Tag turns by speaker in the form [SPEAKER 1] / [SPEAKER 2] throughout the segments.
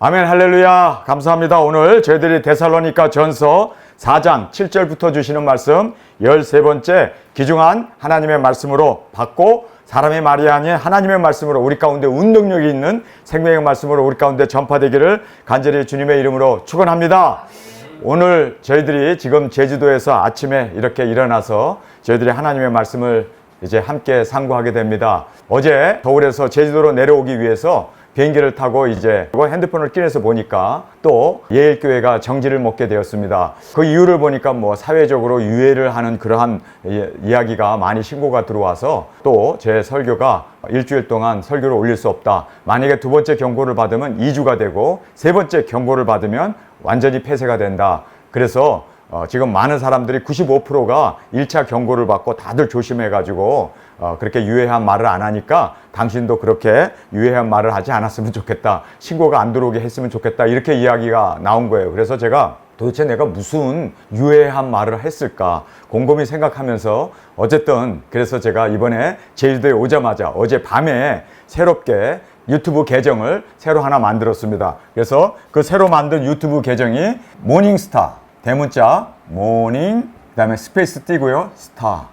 [SPEAKER 1] 아멘, 할렐루야. 감사합니다. 오늘 저희들이 데살로니가 전서 4장 7절부터 주시는 말씀 13번째 귀중한 하나님의 말씀으로 받고 사람의 말이 아닌 하나님의 말씀으로 우리 가운데 운동력이 있는 생명의 말씀으로 우리 가운데 전파되기를 간절히 주님의 이름으로 축원합니다. 오늘 저희들이 지금 제주도에서 아침에 이렇게 일어나서 저희들이 하나님의 말씀을 이제 함께 상고하게 됩니다. 어제 서울에서 제주도로 내려오기 위해서 비행기를 타고 이제 핸드폰을 꺼내서 보니까 또 예일교회가 정지를 먹게 되었습니다. 그 이유를 보니까 뭐 사회적으로 유해를 하는 그러한 이야기가 많이 신고가 들어와서 또 제 설교가 일주일 동안 설교를 올릴 수 없다. 만약에 두 번째 경고를 받으면 2주가 되고 세 번째 경고를 받으면 완전히 폐쇄가 된다. 그래서 지금 많은 사람들이 95%가 1차 경고를 받고 다들 조심해가지고 그렇게 유해한 말을 안 하니까 당신도 그렇게 유해한 말을 하지 않았으면 좋겠다. 신고가 안 들어오게 했으면 좋겠다. 이렇게 이야기가 나온 거예요. 그래서 제가 도대체 내가 무슨 유해한 말을 했을까 곰곰이 생각하면서 어쨌든 그래서 제가 이번에 제주도에 오자마자 어제 밤에 새롭게 유튜브 계정을 새로 하나 만들었습니다. 그래서 그 새로 만든 유튜브 계정이 모닝스타 대문자 모닝 그다음에 스페이스 띄고요 스타.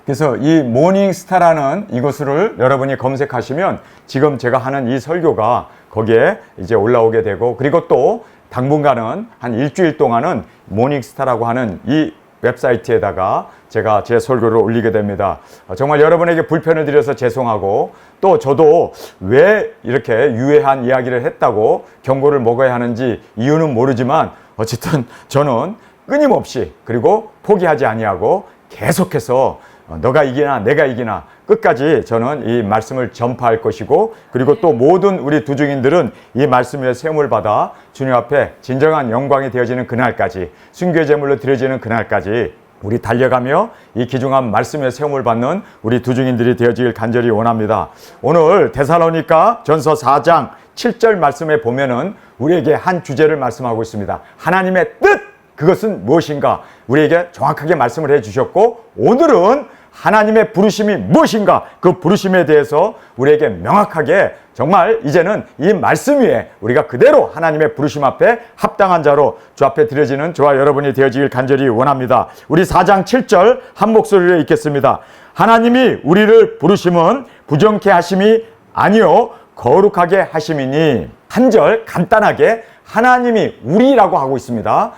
[SPEAKER 1] 그래서 이 모닝스타라는 이것을 여러분이 검색하시면 지금 제가 하는 이 설교가 거기에 이제 올라오게 되고 그리고 또 당분간은 한 일주일 동안은 모닝스타라고 하는 이 웹사이트에다가 제가 제 설교를 올리게 됩니다. 정말 여러분에게 불편을 드려서 죄송하고 또 저도 왜 이렇게 유해한 이야기를 했다고 경고를 먹어야 하는지 이유는 모르지만 어쨌든 저는 끊임없이 그리고 포기하지 아니하고 계속해서 너가 이기나 내가 이기나 끝까지 저는 이 말씀을 전파할 것이고 그리고 또 모든 우리 두중인들은 이 말씀 위에 세움을 받아 주님 앞에 진정한 영광이 되어지는 그날까지 순교의 제물로 드려지는 그날까지 우리 달려가며 이 귀중한 말씀에 세움을 받는 우리 두중인들이 되어지길 간절히 원합니다. 오늘 데살로니가 전서 4장 7절 말씀에 보면은 우리에게 한 주제를 말씀하고 있습니다. 하나님의 뜻! 그것은 무엇인가? 우리에게 정확하게 말씀을 해 주셨고 오늘은 하나님의 부르심이 무엇인가? 그 부르심에 대해서 우리에게 명확하게 정말 이제는 이 말씀 위에 우리가 그대로 하나님의 부르심 앞에 합당한 자로 주 앞에 드려지는 저와 여러분이 되어지길 간절히 원합니다. 우리 4장 7절 한 목소리로 읽겠습니다. 하나님이 우리를 부르심은 부정케 하심이 아니요 거룩하게 하심이니. 한 절 간단하게 하나님이 우리라고 하고 있습니다.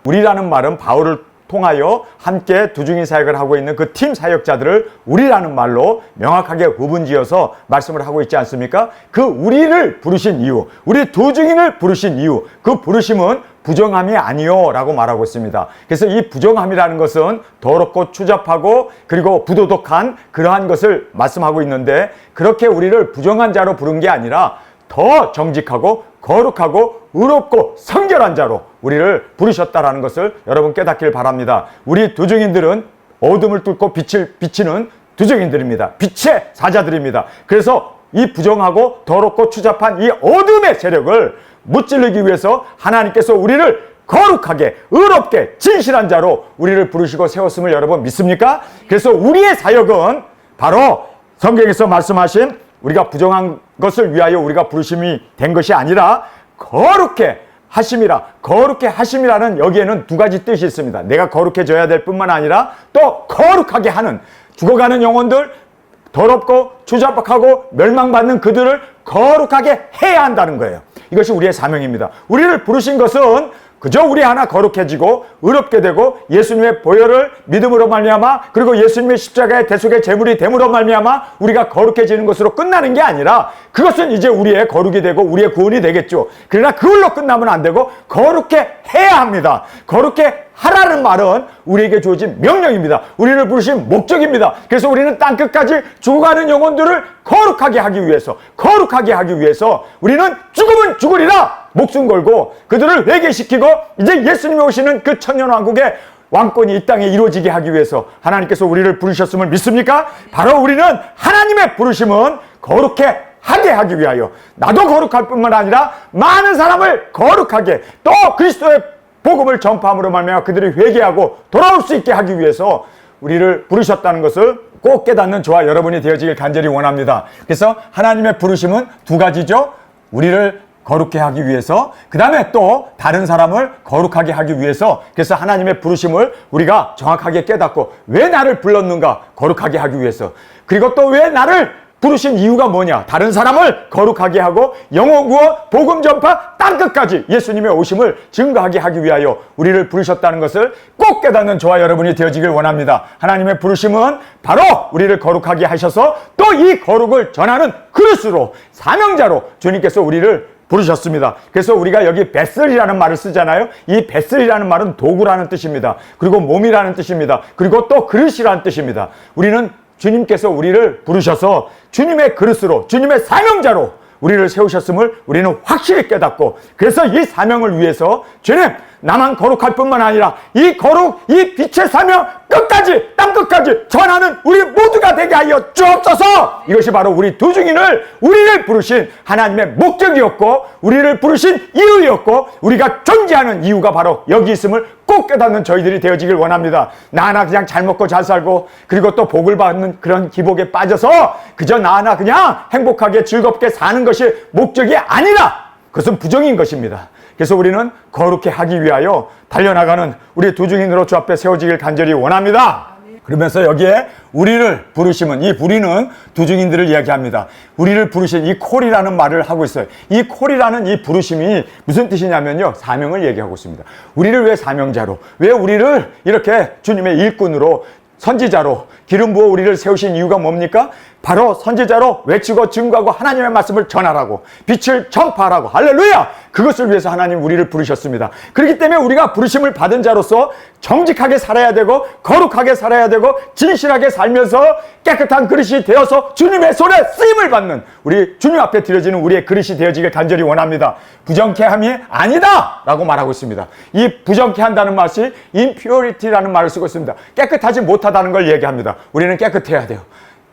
[SPEAKER 1] 우리라는 말은 바울을 통하여 함께 두중인 사역을 하고 있는 그 팀 사역자들을 우리라는 말로 명확하게 구분지어서 말씀을 하고 있지 않습니까? 그 우리를 부르신 이유, 우리 두중인을 부르신 이유, 그 부르심은 부정함이 아니요 라고 말하고 있습니다. 그래서 이 부정함이라는 것은 더럽고 추잡하고 그리고 부도덕한 그러한 것을 말씀하고 있는데 그렇게 우리를 부정한 자로 부른 게 아니라 더 정직하고 거룩하고 의롭고 성결한 자로 우리를 부르셨다라는 것을 여러분 깨닫길 바랍니다. 우리 두중인들은 어둠을 뚫고 빛을 비치는 두중인들입니다. 빛의 사자들입니다. 그래서 이 부정하고 더럽고 추잡한 이 어둠의 세력을 무찌르기 위해서 하나님께서 우리를 거룩하게 의롭게 진실한 자로 우리를 부르시고 세웠음을 여러분 믿습니까? 그래서 우리의 사역은 바로 성경에서 말씀하신 우리가 부정한 것을 위하여 우리가 부르심이 된 것이 아니라 거룩해 하심이라. 거룩해 하심이라는 여기에는 두 가지 뜻이 있습니다. 내가 거룩해져야 될 뿐만 아니라 또 거룩하게 하는 죽어가는 영혼들 더럽고 추잡하고 멸망받는 그들을 거룩하게 해야 한다는 거예요. 이것이 우리의 사명입니다. 우리를 부르신 것은 그저 우리 하나 거룩해지고 의롭게 되고 예수님의 보혈을 믿음으로 말미암아 그리고 예수님의 십자가의 대속의 제물이 됨으로 말미암아 우리가 거룩해지는 것으로 끝나는 게 아니라 그것은 이제 우리의 거룩이 되고 우리의 구원이 되겠죠. 그러나 그걸로 끝나면 안 되고 거룩해 해야 합니다. 거룩해 하라는 말은 우리에게 주어진 명령입니다. 우리를 부르신 목적입니다. 그래서 우리는 땅끝까지 죽어가는 영혼들을 거룩하게 하기 위해서 우리는 죽으면 죽으리라 목숨 걸고 그들을 회개시키고 이제 예수님이 오시는 그 천년왕국의 왕권이 이 땅에 이루어지게 하기 위해서 하나님께서 우리를 부르셨음을 믿습니까? 바로 우리는 하나님의 부르심은 거룩해 하게 하기 위하여 나도 거룩할 뿐만 아니라 많은 사람을 거룩하게 또 그리스도의 복음을 전파함으로 말미암아 그들이 회개하고 돌아올 수 있게 하기 위해서 우리를 부르셨다는 것을 꼭 깨닫는 저와 여러분이 되어지길 간절히 원합니다. 그래서 하나님의 부르심은 두 가지죠. 우리를 거룩해 하기 위해서, 그 다음에 또 다른 사람을 거룩하게 하기 위해서, 그래서 하나님의 부르심을 우리가 정확하게 깨닫고 왜 나를 불렀는가? 거룩하게 하기 위해서. 그리고 또 왜 나를 부르신 이유가 뭐냐? 다른 사람을 거룩하게 하고 영혼 구원, 복음 전파, 땅끝까지 예수님의 오심을 증거하게 하기 위하여 우리를 부르셨다는 것을 꼭 깨닫는 저와 여러분이 되어지길 원합니다. 하나님의 부르심은 바로 우리를 거룩하게 하셔서 또 이 거룩을 전하는 그릇으로, 사명자로 주님께서 우리를 부르셨습니다. 그래서 우리가 여기 베슬이라는 말을 쓰잖아요. 이 베슬이라는 말은 도구라는 뜻입니다. 그리고 몸이라는 뜻입니다. 그리고 또 그릇이라는 뜻입니다. 우리는 주님께서 우리를 부르셔서 주님의 그릇으로, 주님의 사명자로 우리를 세우셨음을 우리는 확실히 깨닫고, 그래서 이 사명을 위해서 주님, 나만 거룩할 뿐만 아니라 이 거룩, 이 빛의 사명 끝까지, 땅끝까지 전하는 우리 모두가 되게 하여 주옵소서. 이것이 바로 우리 두 증인을, 우리를 부르신 하나님의 목적이었고, 우리를 부르신 이유였고, 우리가 존재하는 이유가 바로 여기 있음을 꼭 깨닫는 저희들이 되어지길 원합니다. 나 하나 그냥 잘 먹고 잘 살고, 그리고 또 복을 받는 그런 기복에 빠져서 그저 나 하나 그냥 행복하게 즐겁게 사는 것이 목적이 아니라 그것은 부정인 것입니다. 그래서 우리는 거룩해 하기 위하여 달려나가는 우리 두 증인으로 주 앞에 세워지길 간절히 원합니다. 그러면서 여기에 우리를 부르심은, 이 우리는 두 증인들을 이야기합니다. 우리를 부르신 이 콜이라는 말을 하고 있어요. 이 콜이라는 이 부르심이 무슨 뜻이냐면요, 사명을 얘기하고 있습니다. 우리를 왜 사명자로, 왜 우리를 이렇게 주님의 일꾼으로, 선지자로 기름 부어 우리를 세우신 이유가 뭡니까? 바로 선지자로 외치고 증거하고 하나님의 말씀을 전하라고, 빛을 전파하라고. 할렐루야! 그것을 위해서 하나님 우리를 부르셨습니다. 그렇기 때문에 우리가 부르심을 받은 자로서 정직하게 살아야 되고, 거룩하게 살아야 되고, 진실하게 살면서 깨끗한 그릇이 되어서 주님의 손에 쓰임을 받는 우리 주님 앞에 드려지는 우리의 그릇이 되어지길 간절히 원합니다. 부정케 함이 아니다 라고 말하고 있습니다. 이 부정케 한다는 말이 impurity라는 말을 쓰고 있습니다. 깨끗하지 못하다는 걸 얘기합니다. 우리는 깨끗해야 돼요.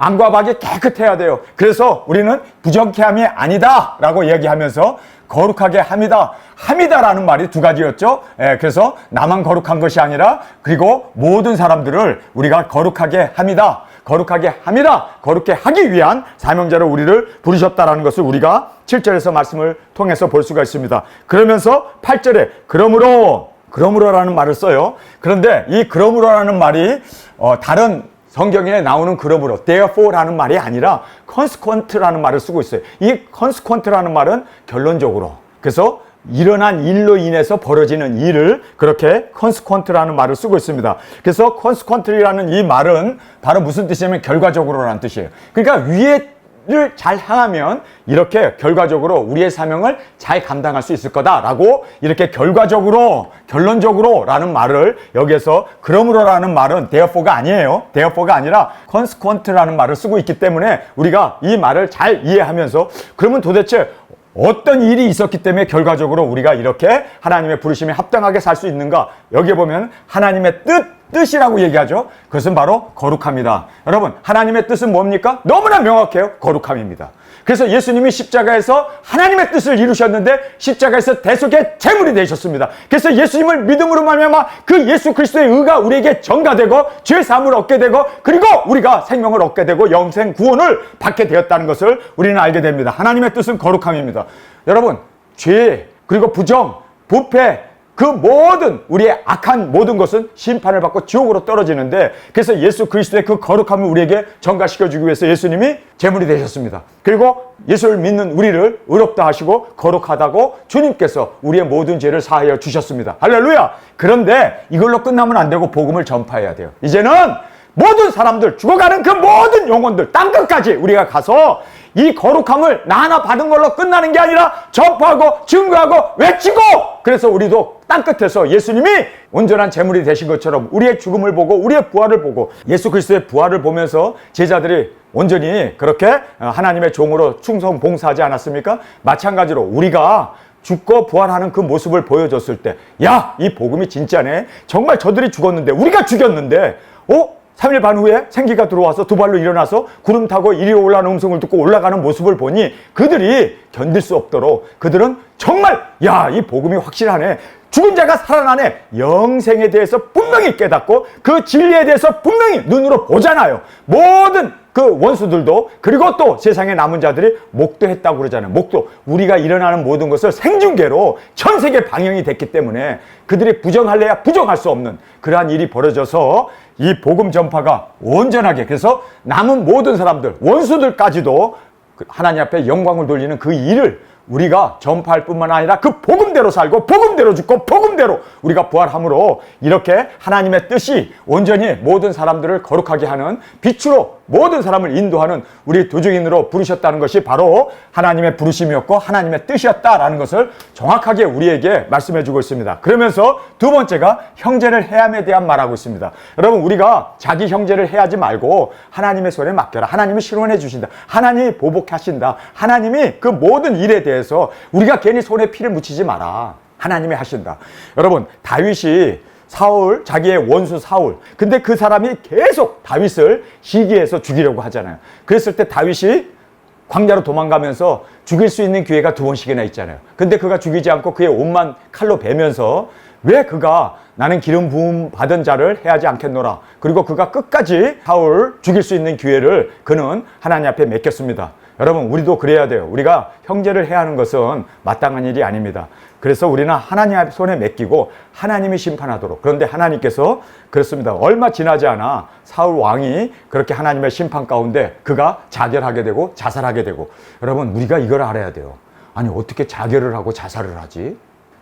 [SPEAKER 1] 안과 밖이 깨끗해야 돼요. 그래서 우리는 부정케 함이 아니다 라고 얘기하면서 거룩하게 함이다. 함이다라는 말이 두 가지였죠. 그래서 나만 거룩한 것이 아니라, 그리고 모든 사람들을 우리가 거룩하게 함이다. 거룩하게 함이다. 거룩해 하기 위한 사명자로 우리를 부르셨다라는 것을 우리가 7절에서 말씀을 통해서 볼 수가 있습니다. 그러면서 8절에 그러므로라는 말을 써요. 그런데 이 그러므로라는 말이 다른 성경에 나오는 그러므로, therefore라는 말이 아니라 consequent라는 말을 쓰고 있어요. 이 consequent라는 말은 결론적으로, 그래서 일어난 일로 인해서 벌어지는 일을 그렇게 consequent라는 말을 쓰고 있습니다. 그래서 consequent라는 이 말은 바로 무슨 뜻이냐면 결과적으로라는 뜻이에요. 그러니까 위에를 잘 향하면 이렇게 결과적으로 우리의 사명을 잘 감당할 수 있을 거다라고, 이렇게 결과적으로, 결론적으로라는 말을 여기에서 그러므로라는 말은 therefore가 아니에요. therefore가 아니라 consequent라는 말을 쓰고 있기 때문에 우리가 이 말을 잘 이해하면서, 그러면 도대체 어떤 일이 있었기 때문에 결과적으로 우리가 이렇게 하나님의 부르심에 합당하게 살 수 있는가? 여기에 보면 하나님의 뜻이라고 얘기하죠. 그것은 바로 거룩함이다. 여러분, 하나님의 뜻은 뭡니까? 너무나 명확해요. 거룩함입니다. 그래서 예수님이 십자가에서 하나님의 뜻을 이루셨는데 십자가에서 대속의 제물이 되셨습니다. 그래서 예수님을 믿음으로 말미암아 그 예수 그리스도의 의가 우리에게 전가되고 죄 사함을 얻게 되고, 그리고 우리가 생명을 얻게 되고 영생 구원을 받게 되었다는 것을 우리는 알게 됩니다. 하나님의 뜻은 거룩함입니다. 여러분, 죄, 그리고 부정, 부패, 그 모든 우리의 악한 모든 것은 심판을 받고 지옥으로 떨어지는데, 그래서 예수 그리스도의 그 거룩함을 우리에게 전가시켜주기 위해서 예수님이 제물이 되셨습니다. 그리고 예수를 믿는 우리를 의롭다 하시고 거룩하다고 주님께서 우리의 모든 죄를 사하여 주셨습니다. 할렐루야! 그런데 이걸로 끝나면 안 되고 복음을 전파해야 돼요. 이제는 모든 사람들, 죽어가는 그 모든 영혼들, 땅끝까지 우리가 가서 이 거룩함을 나 하나 받은 걸로 끝나는 게 아니라 전파하고 증거하고 외치고, 그래서 우리도 땅끝에서 예수님이 온전한 제물이 되신 것처럼 우리의 죽음을 보고 우리의 부활을 보고 예수 그리스도의 부활을 보면서 제자들이 온전히 그렇게 하나님의 종으로 충성 봉사하지 않았습니까? 마찬가지로 우리가 죽고 부활하는 그 모습을 보여줬을 때, 야, 이 복음이 진짜네. 정말 저들이 죽었는데, 우리가 죽였는데 3일 반 후에 생기가 들어와서 두 발로 일어나서 구름 타고 이리 올라가는 음성을 듣고 올라가는 모습을 보니 그들이 견딜 수 없도록, 그들은 정말, 야, 이 복음이 확실하네. 죽은 자가 살아나네. 영생에 대해서 분명히 깨닫고 그 진리에 대해서 분명히 눈으로 보잖아요. 모든 그 원수들도, 그리고 또 세상에 남은 자들이 목도했다고 그러잖아요. 목도. 우리가 일어나는 모든 것을 생중계로 전 세계 방영이 됐기 때문에 그들이 부정할래야 부정할 수 없는 그러한 일이 벌어져서 이 복음 전파가 온전하게, 그래서 남은 모든 사람들, 원수들까지도 하나님 앞에 영광을 돌리는 그 일을 우리가 전파할 뿐만 아니라 그 복음대로 살고 복음대로 죽고 복음대로 우리가 부활함으로 이렇게 하나님의 뜻이 온전히 모든 사람들을 거룩하게 하는 빛으로 모든 사람을 인도하는 우리 도중인으로 부르셨다는 것이 바로 하나님의 부르심이었고 하나님의 뜻이었다라는 것을 정확하게 우리에게 말씀해 주고 있습니다. 그러면서 두 번째가 형제를 해함에 대한 말하고 있습니다. 여러분, 우리가 자기 형제를 해하지 말고 하나님의 손에 맡겨라. 하나님이 실현해 주신다. 하나님이 보복하신다. 하나님이 그 모든 일에 대해서 우리가 괜히 손에 피를 묻히지 마라. 하나님이 하신다. 여러분, 다윗이 사울, 자기의 원수 사울. 근데 그 사람이 계속 다윗을 시기해서 죽이려고 하잖아요. 그랬을 때 다윗이 광야로 도망가면서 죽일 수 있는 기회가 2번씩이나 있잖아요. 근데 그가 죽이지 않고 그의 옷만 칼로 베면서 왜 그가 나는 기름 부음 받은 자를 해하지 않겠노라. 그리고 그가 끝까지 사울 죽일 수 있는 기회를 그는 하나님 앞에 맡겼습니다. 여러분, 우리도 그래야 돼요. 우리가 형제를 해하는 것은 마땅한 일이 아닙니다. 그래서 우리는 하나님 손에 맡기고 하나님이 심판하도록. 그런데 하나님께서 그렇습니다. 얼마 지나지 않아 사울 왕이 그렇게 하나님의 심판 가운데 그가 자결하게 되고 자살하게 되고. 여러분, 우리가 이걸 알아야 돼요. 아니, 어떻게 자결을 하고 자살을 하지?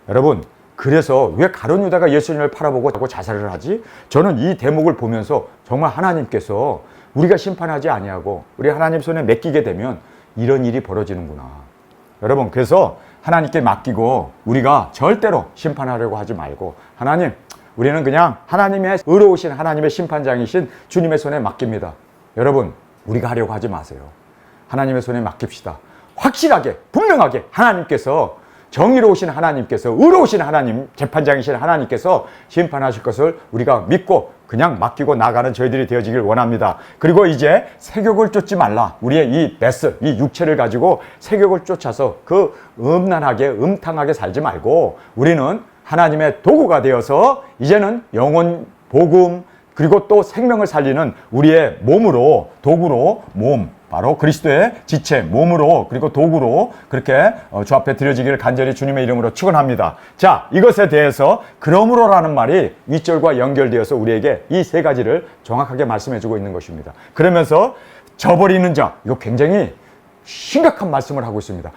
[SPEAKER 1] 여러분, 그래서 왜 가룟 유다가 예수님을 팔아보고 자살을 하지? 저는 이 대목을 보면서 정말 하나님께서 우리가 심판하지 아니하고 우리 하나님 손에 맡기게 되면 이런 일이 벌어지는구나. 여러분, 그래서 하나님께 맡기고 우리가 절대로 심판하려고 하지 말고 하나님, 우리는 그냥 하나님의 의로우신 하나님의 심판장이신 주님의 손에 맡깁니다. 여러분, 우리가 하려고 하지 마세요. 하나님의 손에 맡깁시다. 확실하게, 분명하게 하나님께서, 정의로우신 하나님께서, 의로우신 하나님, 재판장이신 하나님께서 심판하실 것을 우리가 믿고 그냥 맡기고 나가는 저희들이 되어지길 원합니다. 그리고 이제 세욕을 쫓지 말라. 우리의 이 베스, 이 육체를 가지고 세욕을 쫓아서 그 음란하게, 음탕하게 살지 말고 우리는 하나님의 도구가 되어서 이제는 영혼, 복음, 그리고 또 생명을 살리는 우리의 몸으로, 도구로, 몸, 바로 그리스도의 지체, 몸으로, 그리고 도구로 그렇게 주 앞에 드려지기를 간절히 주님의 이름으로 축원합니다. 자, 이것에 대해서 그러므로라는 말이 윗절과 연결되어서 우리에게 이 세 가지를 정확하게 말씀해주고 있는 것입니다. 그러면서 저버리는 자, 이거 굉장히 심각한 말씀을 하고 있습니다.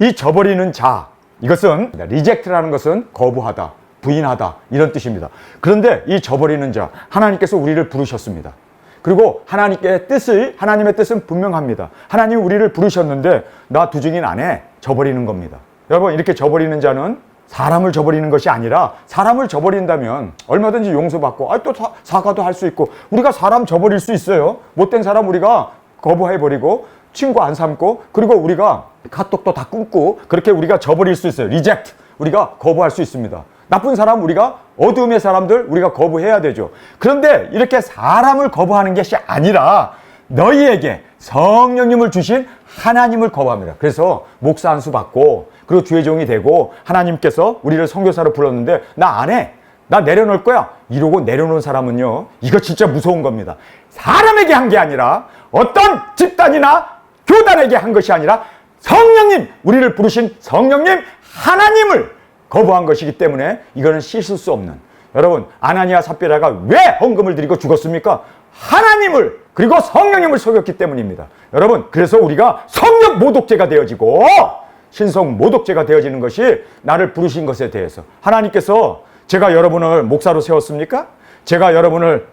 [SPEAKER 1] 이 저버리는 자, 이것은 리젝트라는 것은 거부하다, 부인하다, 이런 뜻입니다. 그런데 이 저버리는 자, 하나님께서 우리를 부르셨습니다. 그리고 하나님의 뜻은 분명합니다. 하나님이 우리를 부르셨는데 나 두증인 안에 저버리는 겁니다. 여러분, 이렇게 저버리는 자는 사람을 저버리는 것이 아니라, 사람을 저버린다면 얼마든지 용서받고 또 사과도 할 수 있고 우리가 사람 저버릴 수 있어요. 못된 사람 우리가 거부해버리고 친구 안 삼고, 그리고 우리가 카톡도 다 끊고 그렇게 우리가 저버릴 수 있어요. 리젝트, 우리가 거부할 수 있습니다. 나쁜 사람, 우리가 어둠의 사람들 우리가 거부해야 되죠. 그런데 이렇게 사람을 거부하는 것이 아니라 너희에게 성령님을 주신 하나님을 거부합니다. 그래서 목사 안수 받고 그리고 주의 종이 되고 하나님께서 우리를 선교사로 불렀는데 나 안 해, 나 내려놓을 거야, 이러고 내려놓은 사람은요, 이거 진짜 무서운 겁니다. 사람에게 한 게 아니라, 어떤 집단이나 교단에게 한 것이 아니라 성령님, 우리를 부르신 성령님 하나님을 거부한 것이기 때문에 이거는 씻을 수 없는. 여러분, 아나니아 삽비라가 왜 헌금을 드리고 죽었습니까? 하나님을, 그리고 성령님을 속였기 때문입니다. 여러분, 그래서 우리가 성령 모독죄가 되어지고 신성 모독죄가 되어지는 것이 나를 부르신 것에 대해서. 하나님께서 제가 여러분을 목사로 세웠습니까? 제가 여러분을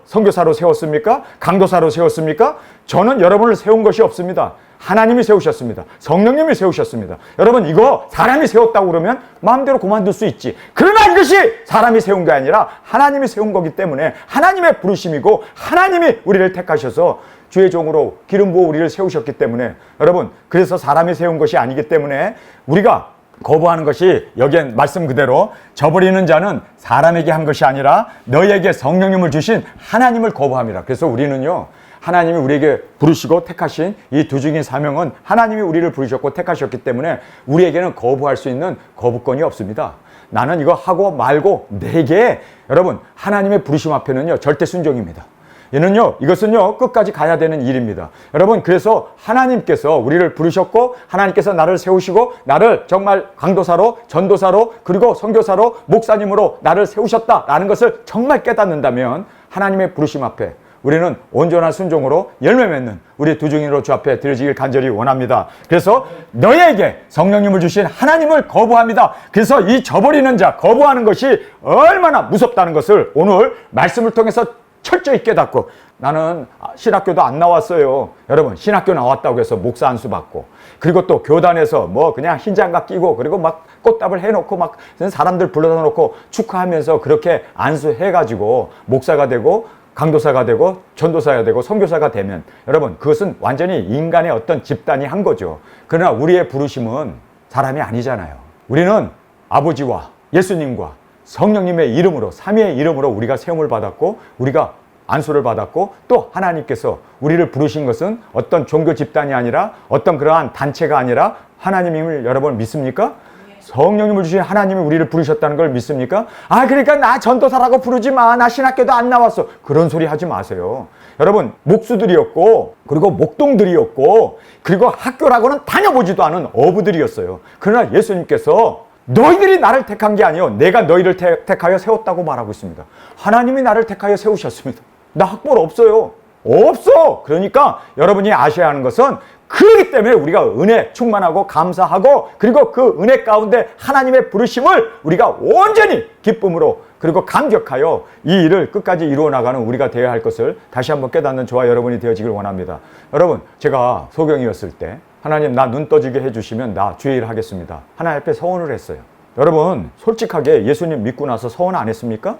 [SPEAKER 1] 선교사로 세웠습니까? 강도사로 세웠습니까? 저는 여러분을 세운 것이 없습니다. 하나님이 세우셨습니다. 성령님이 세우셨습니다. 여러분, 이거 사람이 세웠다고 그러면 마음대로 그만둘 수 있지. 그러나 이것이 사람이 세운 게 아니라 하나님이 세운 거기 때문에 하나님의 부르심이고 하나님이 우리를 택하셔서 주의 종으로 기름 부어 우리를 세우셨기 때문에, 여러분, 그래서 사람이 세운 것이 아니기 때문에 우리가 거부하는 것이, 여기엔 말씀 그대로 저버리는 자는 사람에게 한 것이 아니라 너희에게 성령님을 주신 하나님을 거부함이라. 그래서 우리는요, 하나님이 우리에게 부르시고 택하신 이 두중인 사명은 하나님이 우리를 부르셨고 택하셨기 때문에 우리에게는 거부할 수 있는 거부권이 없습니다. 나는 이거 하고 말고 내게, 여러분, 하나님의 부르심 앞에는요 절대 순종입니다. 이것은요, 끝까지 가야 되는 일입니다. 여러분, 그래서 하나님께서 우리를 부르셨고, 하나님께서 나를 세우시고, 나를 정말 강도사로, 전도사로, 그리고 선교사로, 목사님으로 나를 세우셨다라는 것을 정말 깨닫는다면, 하나님의 부르심 앞에 우리는 온전한 순종으로 열매 맺는 우리 두 증인으로 주 앞에 드려지길 간절히 원합니다. 그래서 너희에게 성령님을 주신 하나님을 거부합니다. 그래서 이 저버리는 자, 거부하는 것이 얼마나 무섭다는 것을 오늘 말씀을 통해서 철저히 깨닫고, 나는 신학교도 안 나왔어요. 여러분, 신학교 나왔다고 해서 목사 안수 받고, 그리고 또 교단에서 뭐 그냥 흰장갑 끼고, 그리고 막 꽃다발 해놓고 막 사람들 불러다 놓고 축하하면서 그렇게 안수해가지고 목사가 되고 강도사가 되고 전도사가 되고 선교사가 되면, 여러분, 그것은 완전히 인간의 어떤 집단이 한 거죠. 그러나 우리의 부르심은 사람이 아니잖아요. 우리는 아버지와 예수님과 성령님의 이름으로, 삼위의 이름으로 우리가 세움을 받았고, 우리가 안수를 받았고, 또 하나님께서 우리를 부르신 것은 어떤 종교 집단이 아니라, 어떤 그러한 단체가 아니라 하나님임을 여러분 믿습니까? 성령님을 주신 하나님이 우리를 부르셨다는 걸 믿습니까? 그러니까 나 전도사라고 부르지 마. 나 신학교도 안 나왔어. 그런 소리 하지 마세요. 여러분, 목수들이었고, 그리고 목동들이었고, 그리고 학교라고는 다녀보지도 않은 어부들이었어요. 그러나 예수님께서 너희들이 나를 택한 게 아니요, 내가 너희를 택하여 세웠다고 말하고 있습니다. 하나님이 나를 택하여 세우셨습니다. 나 학벌 없어요. 없어. 그러니까 여러분이 아셔야 하는 것은, 그렇기 때문에 우리가 은혜 충만하고 감사하고, 그리고 그 은혜 가운데 하나님의 부르심을 우리가 온전히 기쁨으로, 그리고 감격하여 이 일을 끝까지 이루어 나가는 우리가 되어야 할 것을 다시 한번 깨닫는 저와 여러분이 되어지길 원합니다. 여러분, 제가 소경이었을 때 하나님 나 눈 떠지게 해주시면 나 주의 일 하겠습니다. 하나님 앞에 서원을 했어요. 여러분, 솔직하게 예수님 믿고 나서 서원 안 했습니까?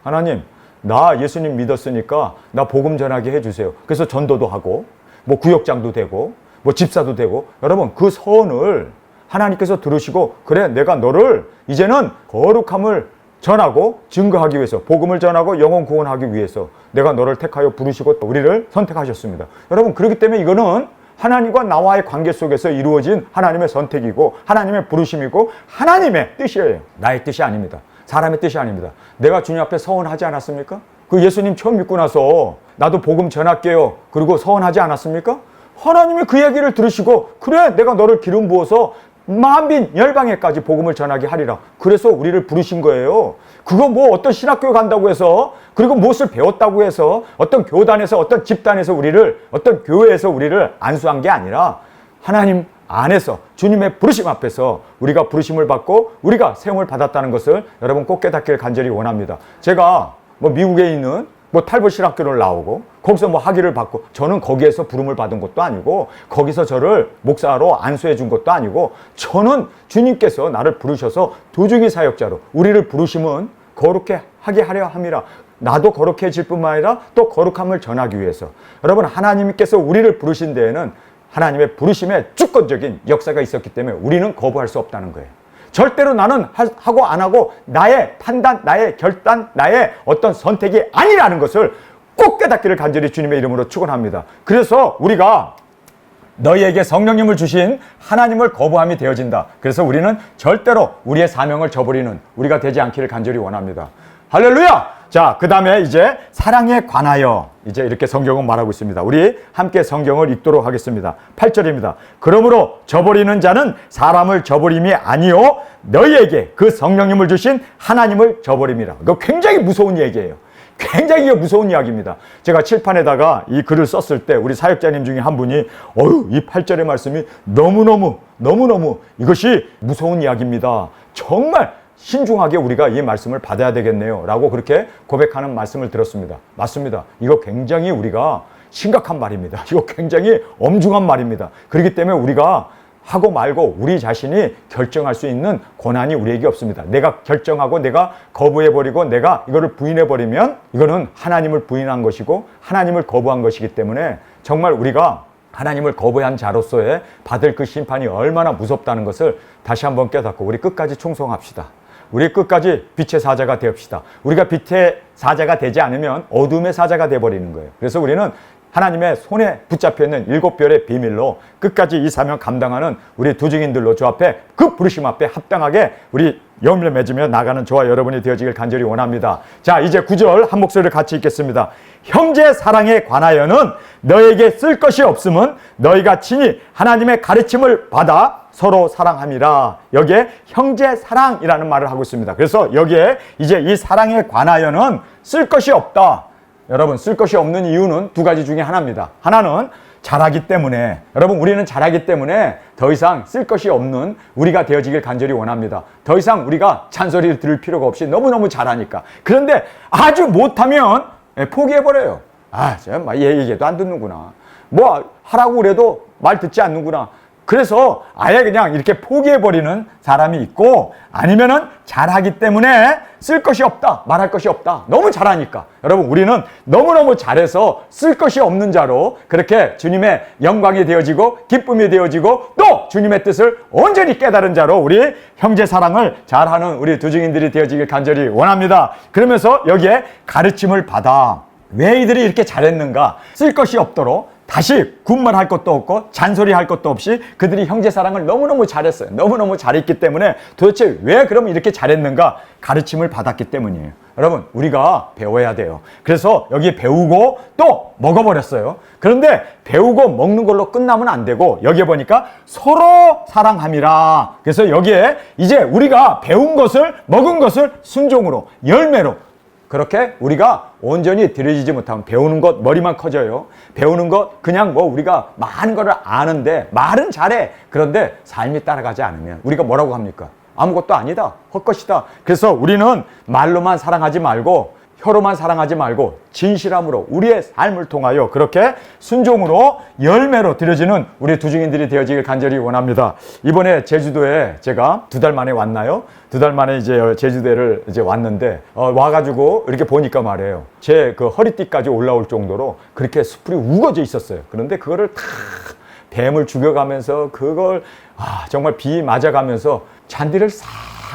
[SPEAKER 1] 하나님, 나 예수님 믿었으니까 나 복음 전하게 해주세요. 그래서 전도도 하고, 뭐 구역장도 되고, 뭐 집사도 되고. 여러분, 그 서원을 하나님께서 들으시고, 그래, 내가 너를 이제는 거룩함을 전하고 증거하기 위해서, 복음을 전하고 영혼 구원하기 위해서 내가 너를 택하여 부르시고 우리를 선택하셨습니다. 여러분, 그렇기 때문에 이거는 하나님과 나와의 관계 속에서 이루어진 하나님의 선택이고, 하나님의 부르심이고, 하나님의 뜻이에요. 나의 뜻이 아닙니다. 사람의 뜻이 아닙니다. 내가 주님 앞에 서원하지 않았습니까? 그 예수님 처음 믿고 나서 나도 복음 전할게요, 그리고 서원하지 않았습니까? 하나님이 그 얘기를 들으시고, 그래, 내가 너를 기름 부어서 만민 열방에까지 복음을 전하게 하리라. 그래서 우리를 부르신 거예요. 그거 뭐 어떤 신학교 간다고 해서, 그리고 무엇을 배웠다고 해서, 어떤 교단에서, 어떤 집단에서 우리를, 어떤 교회에서 우리를 안수한 게 아니라, 하나님 안에서 주님의 부르심 앞에서 우리가 부르심을 받고 우리가 세움을 받았다는 것을 여러분 꼭 깨닫기를 간절히 원합니다. 제가 뭐 미국에 있는 뭐 탈북 신학교를 나오고 거기서 뭐 학위를 받고, 저는 거기에서 부름을 받은 것도 아니고, 거기서 저를 목사로 안수해 준 것도 아니고, 저는 주님께서 나를 부르셔서 도중이 사역자로 우리를 부르심은 거룩해 하게 하려 함이라. 나도 거룩해질 뿐만 아니라 또 거룩함을 전하기 위해서. 여러분, 하나님께서 우리를 부르신 데에는 하나님의 부르심에 주권적인 역사가 있었기 때문에 우리는 거부할 수 없다는 거예요. 절대로 나는 하고 안 하고 나의 판단, 나의 결단, 나의 어떤 선택이 아니라는 것을 꼭 깨닫기를 간절히 주님의 이름으로 축원합니다. 그래서 우리가 너희에게 성령님을 주신 하나님을 거부함이 되어진다. 그래서 우리는 절대로 우리의 사명을 저버리는 우리가 되지 않기를 간절히 원합니다. 할렐루야! 자, 그 다음에 이제 사랑에 관하여 이제 이렇게 성경은 말하고 있습니다. 우리 함께 성경을 읽도록 하겠습니다. 8절입니다. 그러므로 저버리는 자는 사람을 저버림이 아니요 너희에게 그 성령님을 주신 하나님을 저버림이라. 이거 굉장히 무서운 얘기예요. 굉장히 무서운 이야기입니다. 제가 칠판에다가 이 글을 썼을 때 우리 사역자님 중에 한 분이 이 8절의 말씀이 너무너무 이것이 무서운 이야기입니다. 정말 신중하게 우리가 이 말씀을 받아야 되겠네요 라고 그렇게 고백하는 말씀을 들었습니다. 맞습니다. 이거 굉장히 우리가 심각한 말입니다. 이거 굉장히 엄중한 말입니다. 그렇기 때문에 우리가 하고 말고 우리 자신이 결정할 수 있는 권한이 우리에게 없습니다. 내가 결정하고 내가 거부해버리고 내가 이거를 부인해버리면 이거는 하나님을 부인한 것이고 하나님을 거부한 것이기 때문에 정말 우리가 하나님을 거부한 자로서의 받을 그 심판이 얼마나 무섭다는 것을 다시 한번 깨닫고 우리 끝까지 충성합시다. 우리 끝까지 빛의 사자가 되읍시다. 우리가 빛의 사자가 되지 않으면 어둠의 사자가 되어버리는 거예요. 그래서 우리는 하나님의 손에 붙잡혀 있는 7별의 비밀로 끝까지 이 사명 감당하는 우리 두 증인들로 주 앞에 그 부르심 앞에 합당하게 우리 열매 맺으며 나가는 저와 여러분이 되어지길 간절히 원합니다. 자, 이제 9절 한 목소리를 같이 읽겠습니다. 형제 사랑에 관하여는 너에게 쓸 것이 없음은 너희가 친히 하나님의 가르침을 받아 서로 사랑함이라. 여기에 형제 사랑이라는 말을 하고 있습니다. 그래서 여기에 이제 이 사랑에 관하여는 쓸 것이 없다. 여러분, 쓸 것이 없는 이유는 두 가지 중에 하나입니다. 하나는 잘하기 때문에, 여러분, 우리는 잘하기 때문에 더 이상 쓸 것이 없는 우리가 되어지길 간절히 원합니다. 더 이상 우리가 잔소리를 들을 필요가 없이 너무너무 잘하니까. 그런데 아주 못하면 포기해버려요. 아, 얘 얘기도 안 듣는구나. 뭐 하라고 그래도 말 듣지 않는구나. 그래서 아예 그냥 이렇게 포기해버리는 사람이 있고, 아니면은 잘하기 때문에 쓸 것이 없다, 말할 것이 없다. 너무 잘하니까. 여러분, 우리는 너무너무 잘해서 쓸 것이 없는 자로 그렇게 주님의 영광이 되어지고 기쁨이 되어지고 또 주님의 뜻을 온전히 깨달은 자로 우리 형제 사랑을 잘하는 우리 두 증인들이 되어지길 간절히 원합니다. 그러면서 여기에 가르침을 받아. 왜 이들이 이렇게 잘했는가? 쓸 것이 없도록 다시 군말할 것도 없고 잔소리할 것도 없이 그들이 형제 사랑을 너무너무 잘했어요. 너무너무 잘했기 때문에 도대체 왜 그럼 이렇게 잘했는가? 가르침을 받았기 때문이에요. 여러분, 우리가 배워야 돼요. 그래서 여기 배우고 또 먹어버렸어요. 그런데 배우고 먹는 걸로 끝나면 안 되고 여기에 보니까 서로 사랑함이라. 그래서 여기에 이제 우리가 배운 것을, 먹은 것을 순종으로, 열매로, 그렇게 우리가 온전히 들여지지 못하면, 배우는 것 머리만 커져요. 배우는 것 그냥 뭐 우리가 많은 거를 아는데 말은 잘해. 그런데 삶이 따라가지 않으면 우리가 뭐라고 합니까? 아무것도 아니다, 헛것이다. 그래서 우리는 말로만 사랑하지 말고, 혀로만 사랑하지 말고 진실함으로 우리의 삶을 통하여 그렇게 순종으로 열매로 드려지는 우리 두 증인들이 되어지길 간절히 원합니다. 이번에 제주도에 제가 2달 만에 왔나요? 2달 만에 이제 제주도를 이제 왔는데 와가지고 이렇게 보니까 말이에요. 제 그 허리띠까지 올라올 정도로 그렇게 숲이 우거져 있었어요. 그런데 그거를 다 뱀을 죽여가면서 그걸 정말 비 맞아가면서 잔디를 싹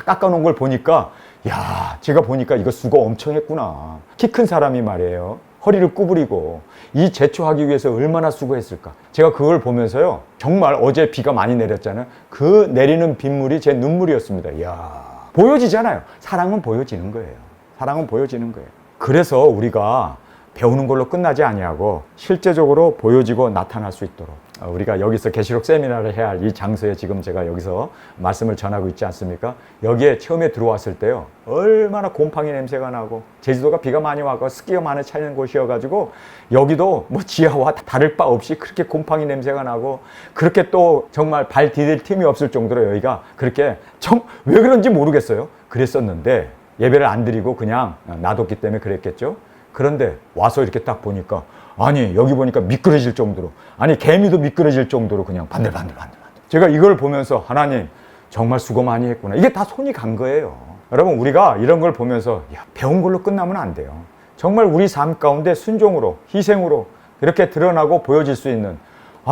[SPEAKER 1] 깎아놓은 걸 보니까, 야, 제가 보니까 이거 수고 엄청 했구나. 키 큰 사람이 말이에요. 허리를 구부리고 이 제초하기 위해서 얼마나 수고했을까. 제가 그걸 보면서요, 정말 어제 비가 많이 내렸잖아요. 그 내리는 빗물이 제 눈물이었습니다. 이야, 보여지잖아요. 사랑은 보여지는 거예요. 사랑은 보여지는 거예요. 그래서 우리가 배우는 걸로 끝나지 아니하고 실제적으로 보여지고 나타날 수 있도록 우리가 여기서 계시록 세미나를 해야 할 이 장소에 지금 제가 여기서 말씀을 전하고 있지 않습니까? 여기에 처음에 들어왔을 때요, 얼마나 곰팡이 냄새가 나고, 제주도가 비가 많이 와서 습기가 많이 차는 곳이어가지고 여기도 뭐 지하와 다를 바 없이 그렇게 곰팡이 냄새가 나고, 그렇게 또 정말 발 디딜 틈이 없을 정도로 여기가 그렇게 왜 그런지 모르겠어요. 그랬었는데 예배를 안 드리고 그냥 놔뒀기 때문에 그랬겠죠. 그런데 와서 이렇게 딱 보니까, 아니 여기 보니까 미끄러질 정도로, 아니 개미도 미끄러질 정도로 그냥 반들반들. 제가 이걸 보면서 하나님 정말 수고 많이 했구나. 이게 다 손이 간 거예요. 여러분, 우리가 이런 걸 보면서 배운 걸로 끝나면 안 돼요. 정말 우리 삶 가운데 순종으로, 희생으로 이렇게 드러나고 보여질 수 있는,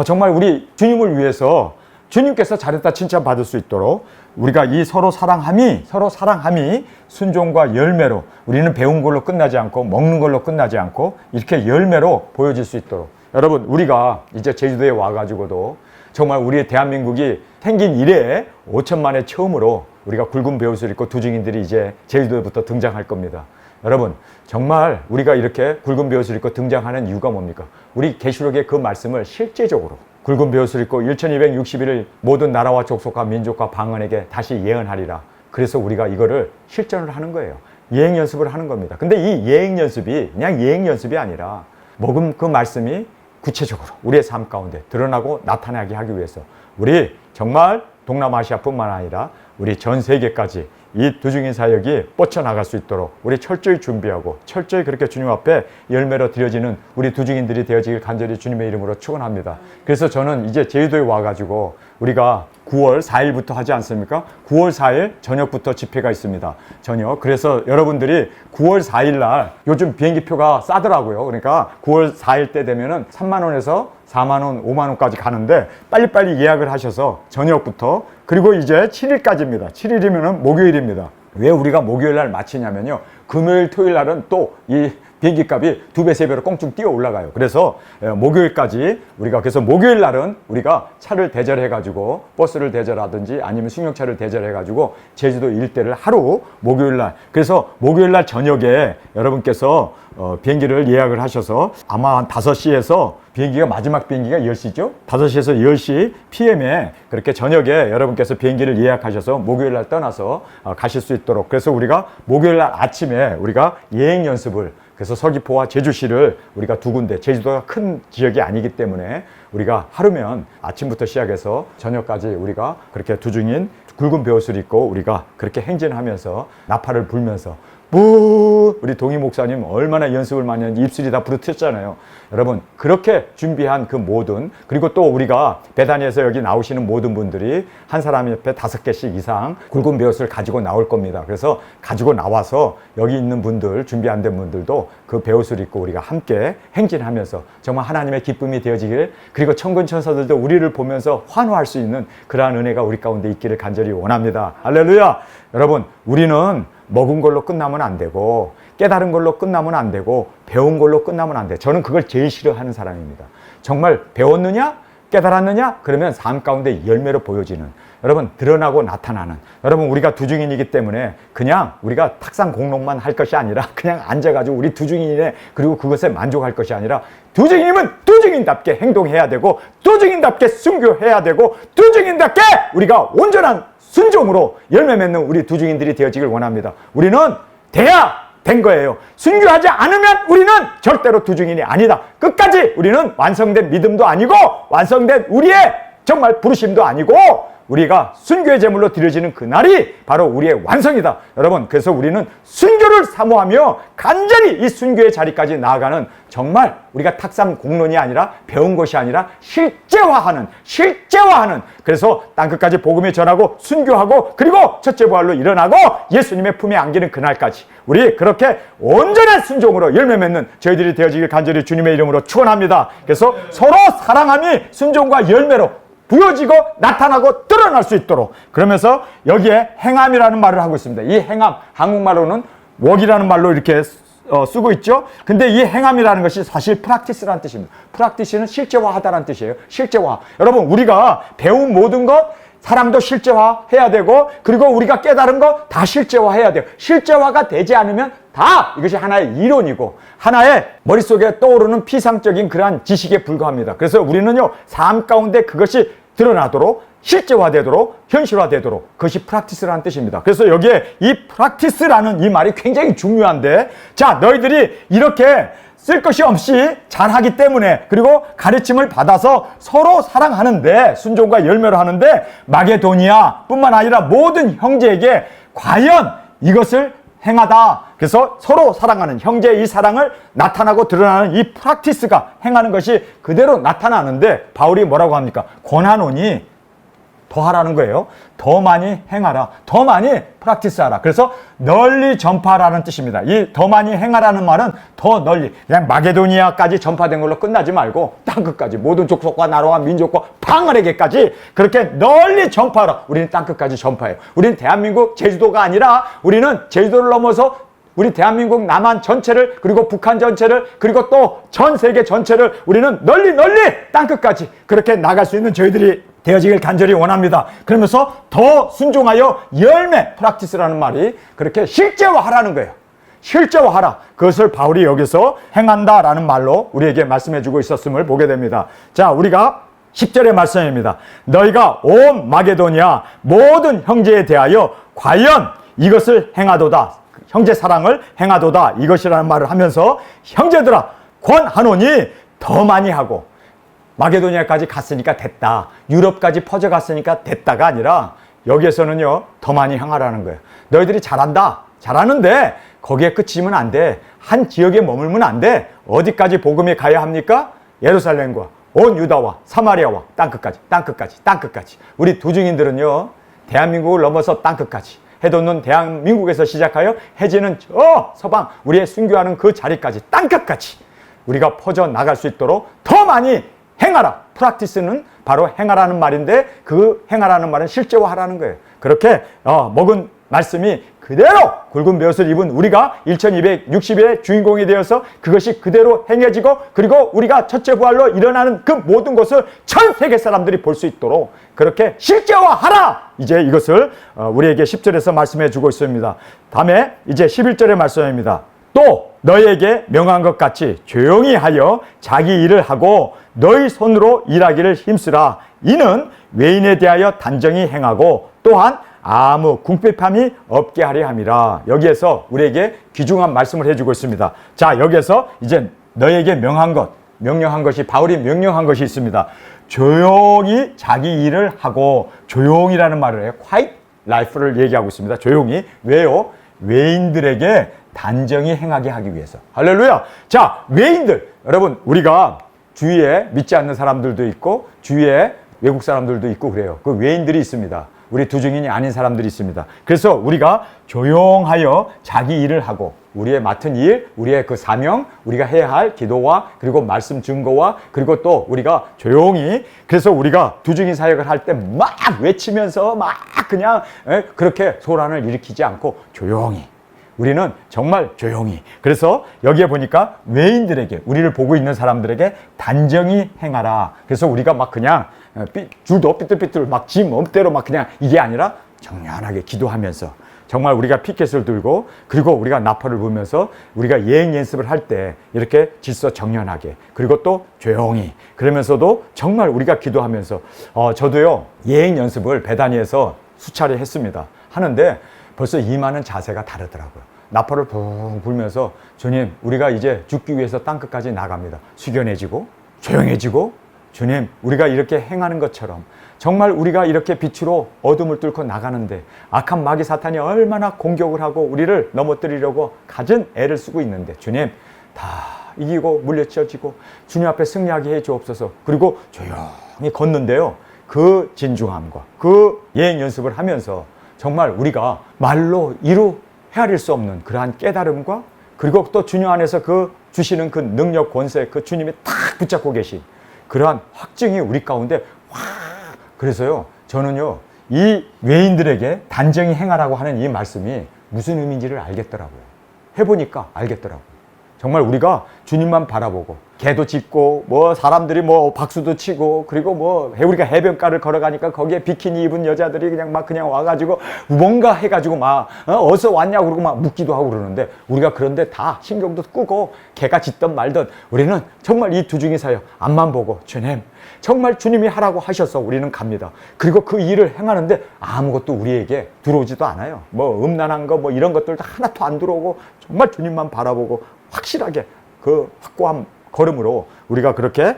[SPEAKER 1] 정말 우리 주님을 위해서 주님께서 잘했다 칭찬받을 수 있도록 우리가 이 서로 사랑함이 순종과 열매로, 우리는 배운 걸로 끝나지 않고 먹는 걸로 끝나지 않고 이렇게 열매로 보여질 수 있도록, 여러분, 우리가 이제 제주도에 와가지고도 정말 우리의 대한민국이 생긴 이래 5천만에 처음으로 우리가 굵은 베옷을 입고 두 증인들이 이제 제주도에부터 등장할 겁니다. 여러분, 정말 우리가 이렇게 굵은 베옷을 입고 등장하는 이유가 뭡니까? 우리 계시록의 그 말씀을 실제적으로 굵은 베옷을 입고 1261일 모든 나라와 족속과 민족과 방언에게 다시 예언하리라. 그래서 우리가 이거를 실전을 하는 거예요. 예행 연습을 하는 겁니다. 근데 이 예행 연습이 그냥 예행 연습이 아니라, 먹은 그 말씀이 구체적으로 우리의 삶 가운데 드러나고 나타나게 하기 위해서 우리 정말 동남아시아뿐만 아니라 우리 전 세계까지 이 두 증인 사역이 뻗쳐나갈 수 있도록 우리 철저히 준비하고 철저히 그렇게 주님 앞에 열매로 드려지는 우리 두 증인들이 되어지길 간절히 주님의 이름으로 축원합니다. 그래서 저는 이제 제주도에 와가지고 우리가 9월 4일부터 하지 않습니까? 9월 4일 저녁부터 집회가 있습니다. 저녁. 그래서 여러분들이 9월 4일 날 요즘 비행기표가 싸더라고요. 그러니까 9월 4일 때 되면은 3만 원에서 4만 원, 5만 원까지 가는데 빨리빨리 예약을 하셔서 저녁부터, 그리고 이제 7일까지입니다. 7일이면은 목요일입니다. 왜 우리가 목요일 날 마치냐면요, 금요일, 토요일 날은 또 이 비행기 값이 2배, 3배로 꽁충 뛰어 올라가요. 그래서 목요일까지 우리가, 그래서 목요일 날은 우리가 차를 대절해가지고 버스를 대절하든지 아니면 승용차를 대절해가지고 제주도 일대를 하루 목요일 날, 그래서 목요일 날 저녁에 여러분께서 비행기를 예약을 하셔서 아마 한 5시에서 비행기가 마지막 비행기가 10시죠? 5시에서 10시 PM에 그렇게 저녁에 여러분께서 비행기를 예약하셔서 목요일 날 떠나서 가실 수 있도록, 그래서 우리가 목요일 날 아침에 우리가 예행 연습을, 그래서 서귀포와 제주시를 우리가 2군데, 제주도가 큰 지역이 아니기 때문에 우리가 하루면 아침부터 시작해서 저녁까지 우리가 그렇게 두중인 굵은 베옷을 입고 우리가 그렇게 행진하면서 나팔을 불면서 우리 동희 목사님 얼마나 연습을 많이 했는지 입술이 다 부르트였잖아요. 여러분, 그렇게 준비한 그 모든, 그리고 또 우리가 베다니에서 여기 나오시는 모든 분들이 한 사람 옆에 5개씩 이상 굵은 베옷을 가지고 나올 겁니다. 그래서 가지고 나와서 여기 있는 분들, 준비 안 된 분들도 그 베옷을 입고 우리가 함께 행진하면서 정말 하나님의 기쁨이 되어지길, 그리고 천군 천사들도 우리를 보면서 환호할 수 있는 그러한 은혜가 우리 가운데 있기를 간절히 원합니다. 할렐루야! 여러분, 우리는 먹은 걸로 끝나면 안 되고, 깨달은 걸로 끝나면 안 되고, 배운 걸로 끝나면 안 돼. 저는 그걸 제일 싫어하는 사람입니다. 정말 배웠느냐? 깨달았느냐? 그러면 삶 가운데 열매로 보여지는, 여러분, 드러나고 나타나는, 여러분, 우리가 두중인이기 때문에 그냥 우리가 탁상 공론만 할 것이 아니라 그냥 앉아가지고 우리 두중인이네, 그리고 그것에 만족할 것이 아니라 두중인이면 두중인답게 행동해야 되고, 두중인답게 순교해야 되고, 두중인답게 우리가 온전한 순종으로 열매 맺는 우리 두중인들이 되어지길 원합니다. 우리는 돼야 된 거예요. 순교하지 않으면 우리는 절대로 두중인이 아니다. 끝까지 우리는 완성된 믿음도 아니고, 완성된 우리의 정말 부르심도 아니고, 우리가 순교의 제물로 드려지는 그날이 바로 우리의 완성이다. 여러분, 그래서 우리는 순교를 사모하며 간절히 이 순교의 자리까지 나아가는, 정말 우리가 탁상 공론이 아니라 배운 것이 아니라 실제화하는, 그래서 땅끝까지 복음을 전하고 순교하고, 그리고 첫째 부활로 일어나고 예수님의 품에 안기는 그날까지 우리 그렇게 온전한 순종으로 열매 맺는 저희들이 되어지길 간절히 주님의 이름으로 축원합니다. 그래서 서로 사랑함이 순종과 열매로 부여지고 나타나고 드러날 수 있도록, 그러면서 여기에 행함이라는 말을 하고 있습니다. 이 행함, 한국말로는 work이라는 말로 이렇게 쓰고 있죠. 근데 이 행함이라는 것이 사실 프랙티스라는 뜻입니다. 프랙티스는 실제화하다라는 뜻이에요. 실제화. 여러분, 우리가 배운 모든 것, 사랑도 실제화해야 되고, 그리고 우리가 깨달은 거 다 실제화해야 돼요. 실제화가 되지 않으면 다 이것이 하나의 이론이고 하나의 머릿속에 떠오르는 피상적인 그러한 지식에 불과합니다. 그래서 우리는요, 삶 가운데 그것이 드러나도록, 실제화되도록, 현실화되도록, 그것이 프랙티스라는 뜻입니다. 그래서 여기에 이 프랙티스라는 이 말이 굉장히 중요한데, 자, 너희들이 이렇게 쓸 것이 없이 잘하기 때문에, 그리고 가르침을 받아서 서로 사랑하는데, 순종과 열매로 하는데, 마게도니아 뿐만 아니라 모든 형제에게 과연 이것을 행하다. 그래서 서로 사랑하는 형제의 이 사랑을 나타나고 드러나는 이 프랙티스가, 행하는 것이 그대로 나타나는데, 바울이 뭐라고 합니까? 권하노니 더 하라는 거예요. 더 많이 행하라. 더 많이 프랙티스하라. 그래서 널리 전파하라는 뜻입니다. 이 더 많이 행하라는 말은 더 널리, 그냥 마게도니아까지 전파된 걸로 끝나지 말고 땅끝까지, 모든 족속과 나라와 민족과 방언에게까지 그렇게 널리 전파하라. 우리는 땅끝까지 전파해요. 우리는 대한민국 제주도가 아니라 우리는 제주도를 넘어서 우리 대한민국 남한 전체를, 그리고 북한 전체를, 그리고 또 전 세계 전체를 우리는 널리 땅끝까지 그렇게 나갈 수 있는 저희들이 되어지길 간절히 원합니다. 그러면서 더 순종하여 열매, 프랙티스라는 말이 그렇게 실제화하라는 거예요. 실제화하라. 그것을 바울이 여기서 행한다라는 말로 우리에게 말씀해주고 있었음을 보게 됩니다. 자, 우리가 10절의 말씀입니다. 너희가 온 마게도니아 모든 형제에 대하여 과연 이것을 행하도다. 형제 사랑을 행하도다. 이것이라는 말을 하면서, 형제들아, 권하노니 더 많이 하고, 마게도니아까지 갔으니까 됐다, 유럽까지 퍼져갔으니까 됐다가 아니라 여기에서는요, 더 많이 행하라는 거예요. 너희들이 잘한다, 잘하는데 거기에 그치면 안 돼. 한 지역에 머물면 안 돼. 어디까지 복음이 가야 합니까? 예루살렘과 온 유다와 사마리아와 땅끝까지. 우리 두중인들은요, 대한민국을 넘어서 땅끝까지, 해돋는 대한민국에서 시작하여 해지는 저 서방, 우리의 순교하는 그 자리까지, 땅끝까지 우리가 퍼져 나갈 수 있도록 더 많이 행하라. 프랙티스는 바로 행하라는 말인데, 그 행하라는 말은 실제화하라는 거예요. 그렇게 먹은 말씀이 그대로 굵은 벼슬 입은 우리가 1260일의 주인공이 되어서 그것이 그대로 행해지고 그리고 우리가 첫째 부활로 일어나는 그 모든 것을 전 세계 사람들이 볼 수 있도록 그렇게 실제화하라! 이제 이것을 우리에게 10절에서 말씀해 주고 있습니다. 다음에 이제 11절의 말씀입니다. 또 너희에게 명한 것 같이 조용히 하여 자기 일을 하고 너희 손으로 일하기를 힘쓰라. 이는 외인에 대하여 단정히 행하고 또한 아무 궁핍함이 없게 하려 함이라. 여기에서 우리에게 귀중한 말씀을 해주고 있습니다. 자, 여기에서 이제 너에게 명령한 것이 바울이 명령한 것이 있습니다. 조용히 자기 일을 하고, 조용히라는 말을 해요. quiet life를 얘기하고 있습니다. 조용히. 왜요? 외인들에게 단정히 행하게 하기 위해서. 할렐루야. 자, 외인들. 여러분, 우리가 주위에 믿지 않는 사람들도 있고 주위에 외국 사람들도 있고 그래요. 그 외인들이 있습니다. 우리 두중인이 아닌 사람들이 있습니다. 그래서 우리가 조용하여 자기 일을 하고 우리의 맡은 일, 우리의 그 사명, 우리가 해야 할 기도와 그리고 말씀 증거와 그리고 또 우리가 조용히, 그래서 우리가 두중인 사역을 할 때 막 외치면서 막 그냥 그렇게 소란을 일으키지 않고 조용히, 우리는 정말 조용히. 그래서 여기에 보니까 외인들에게, 우리를 보고 있는 사람들에게 단정히 행하라. 그래서 우리가 막 그냥 줄도 삐뚤삐뚤 막 지 멋대로 막 그냥 이게 아니라 정연하게 기도하면서 정말 우리가 피켓을 들고 그리고 우리가 나팔을 불면서 우리가 예행 연습을 할 때 이렇게 질서 정연하게 그리고 또 조용히 그러면서도 정말 우리가 기도하면서 저도요 예행 연습을 배단위에서 수차례 했습니다. 하는데 벌써 임하는 자세가 다르더라고요. 나팔을 붕 불면서 주님 우리가 이제 죽기 위해서 땅끝까지 나갑니다. 숙연해지고 조용해지고 주님 우리가 이렇게 행하는 것처럼 정말 우리가 이렇게 빛으로 어둠을 뚫고 나가는데 악한 마귀 사탄이 얼마나 공격을 하고 우리를 넘어뜨리려고 갖은 애를 쓰고 있는데 주님 다 이기고 물리쳐지고 주님 앞에 승리하게 해 주옵소서. 그리고 조용히 걷는데요 그 진중함과 그 예행 연습을 하면서 정말 우리가 말로 이루 헤아릴 수 없는 그러한 깨달음과 그리고 또 주님 안에서 그 주시는 그 능력 권세 그 주님이 딱 붙잡고 계신 그러한 확증이 우리 가운데 확. 그래서요 저는요 이 외인들에게 단정히 행하라고 하는 이 말씀이 무슨 의미인지를 알겠더라고요. 해보니까 알겠더라고요. 정말 우리가 주님만 바라보고 개도 짖고 뭐 사람들이 뭐 박수도 치고 그리고 뭐 우리가 해변가를 걸어가니까 거기에 비키니 입은 여자들이 그냥 막 그냥 와가지고 뭔가 해가지고 막 어디서 왔냐고 그러고 막 묻기도 하고 그러는데 우리가 그런데 다 신경도 끄고 개가 짖든 말든 우리는 정말 이 두중이 사역 앞만 보고 주님 정말 주님이 하라고 하셔서 우리는 갑니다. 그리고 그 일을 행하는데 아무것도 우리에게 들어오지도 않아요. 뭐 음란한 거 뭐 이런 것들도 하나도 안 들어오고 정말 주님만 바라보고 확실하게 그 확고한 걸음으로 우리가 그렇게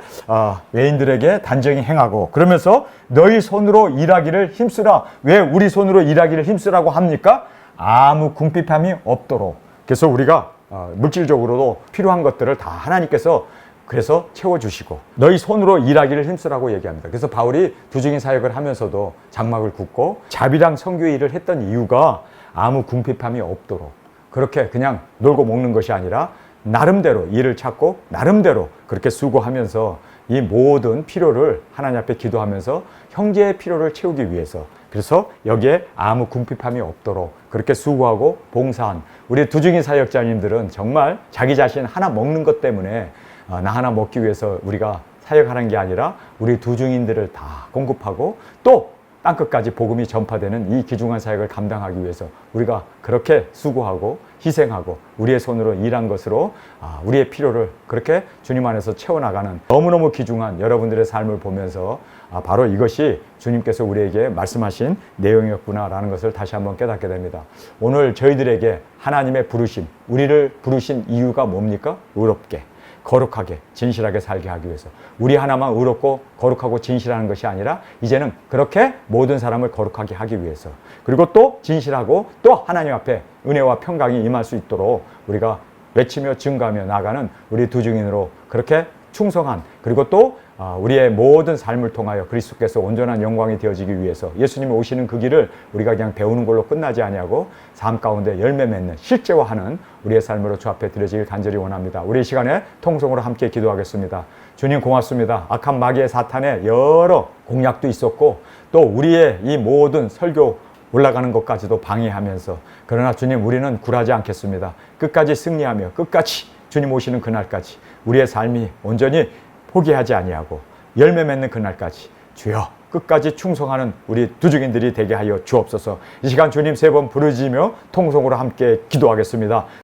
[SPEAKER 1] 외인들에게 단정히 행하고 그러면서 너희 손으로 일하기를 힘쓰라. 왜 우리 손으로 일하기를 힘쓰라고 합니까? 아무 궁핍함이 없도록. 그래서 우리가 물질적으로도 필요한 것들을 다 하나님께서 그래서 채워주시고 너희 손으로 일하기를 힘쓰라고 얘기합니다. 그래서 바울이 두중인 사역을 하면서도 장막을 굽고 자비랑 선교의 일을 했던 이유가 아무 궁핍함이 없도록 그렇게 그냥 놀고 먹는 것이 아니라 나름대로 일을 찾고 나름대로 그렇게 수고하면서 이 모든 필요를 하나님 앞에 기도하면서 형제의 필요를 채우기 위해서 그래서 여기에 아무 궁핍함이 없도록 그렇게 수고하고 봉사한 우리 두중인 사역자님들은 정말 자기 자신 하나 먹는 것 때문에 나 하나 먹기 위해서 우리가 사역하는 게 아니라 우리 두중인들을 다 공급하고 또 땅끝까지 복음이 전파되는 이 귀중한 사역을 감당하기 위해서 우리가 그렇게 수고하고 희생하고 우리의 손으로 일한 것으로 우리의 필요를 그렇게 주님 안에서 채워나가는 너무너무 귀중한 여러분들의 삶을 보면서 바로 이것이 주님께서 우리에게 말씀하신 내용이었구나라는 것을 다시 한번 깨닫게 됩니다. 오늘 저희들에게 하나님의 부르심, 우리를 부르신 이유가 뭡니까? 의롭게, 거룩하게, 진실하게 살게 하기 위해서 우리 하나만 의롭고 거룩하고 진실하는 것이 아니라 이제는 그렇게 모든 사람을 거룩하게 하기 위해서 그리고 또 진실하고 또 하나님 앞에 은혜와 평강이 임할 수 있도록 우리가 외치며 증거하며 나가는 우리 두중인으로 그렇게 충성한 그리고 또 우리의 모든 삶을 통하여 그리스도께서 온전한 영광이 되어지기 위해서 예수님이 오시는 그 길을 우리가 그냥 배우는 걸로 끝나지 아니하고 삶 가운데 열매 맺는 실제화하는 우리의 삶으로 주 앞에 드려지길 간절히 원합니다. 우리 이 시간에 통성으로 함께 기도하겠습니다. 주님 고맙습니다. 악한 마귀의 사탄의 여러 공약도 있었고 또 우리의 이 모든 설교 올라가는 것까지도 방해하면서, 그러나 주님, 우리는 굴하지 않겠습니다. 끝까지 승리하며 끝까지 주님 오시는 그날까지 우리의 삶이 온전히 포기하지 아니하고 열매 맺는 그날까지 주여 끝까지 충성하는 우리 두중인들이 되게 하여 주옵소서. 이 시간 주님 3번 부르짖으며 통성으로 함께 기도하겠습니다.